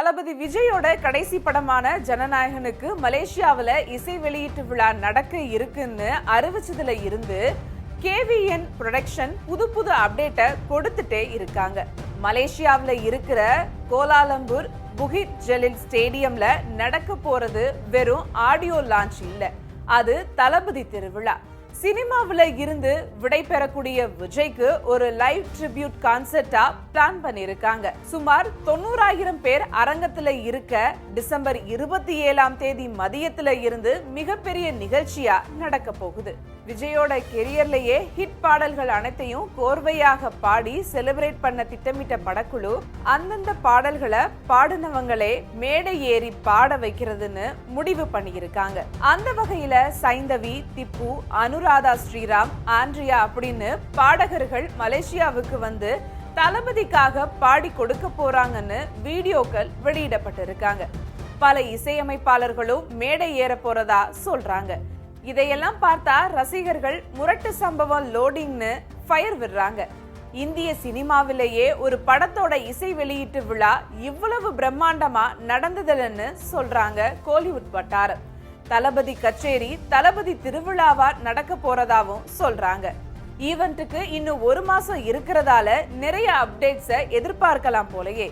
தளபதி விஜயோட கடைசி படமான ஜனநாயகனுக்கு மலேசியாவில் இசை வெளியீட்டு விழா நடக்க இருக்குன்னு அறிவிச்சதுல இருந்து கேவிஎன் புரொடக்ஷன் புது அப்டேட்டை கொடுத்துட்டே இருக்காங்க. மலேசியாவில் இருக்கிற கோலாலம்பூர் புகித் ஜலீல் ஸ்டேடியம்ல நடக்க போறது வெறும் ஆடியோ லான்ச் இல்ல, அது தளபதி திருவிழா. சினிமாவில் இருந்து விடை பெறக்கூடிய விஜய்க்கு ஒரு லைவ் ட்ரிபியூட் கான்சர்ட்டா பிளான் பண்ணிருக்காங்க. சுமார் 90,000 பேர் அரங்கத்துல இருக்க டிசம்பர் 27ஆம் தேதி மதியத்துல இருந்து மிகப்பெரிய நிகழ்ச்சியா நடக்க போகுது. விஜயோட கெரியர்லயே ஹிட் பாடல்கள் அனைத்தையும் கோர்வையாக பாடி செலிப்ரேட் பண்ண திட்டமிட்ட படக்குழு அந்தந்த பாடல்களை பாடினவங்களே மேடை ஏறி பாட வைக்கிறதுன்னு முடிவு பண்ணியிருக்காங்க. அந்த வகையில சைந்தவி, திப்பு, அனுராதா ஸ்ரீராம், ஆண்ட்ரியா அப்படின்னு பாடகர்கள் மலேசியாவுக்கு வந்து தளபதிக்காக பாடி கொடுக்க போறாங்கன்னு வீடியோக்கள் வெளியிடப்பட்டிருக்காங்க. பல இசையமைப்பாளர்களும் மேடை ஏற போறதா சொல்றாங்க. இதையெல்லாம் பார்த்தா ரசிகர்கள் முரட்டு சம்பவம் லோடிங்னு ஃபயர் விடுறாங்க. இந்திய சினிமாவிலேயே ஒரு படத்தோட இசை வெளியீட்டு விழா இவ்வளவு பிரம்மாண்டமா நடந்ததுன்னு சொல்றாங்க கோலிவுட் வட்டாரம். தளபதி கச்சேரி, தளபதி திருவிழாவா நடக்க போறதாவும் சொல்றாங்க. ஈவென்ட்டுக்கு இன்னும் 1 மாசம் இருக்கிறதால நிறைய அப்டேட்ஸை எதிர்பார்க்கலாம் போலயே.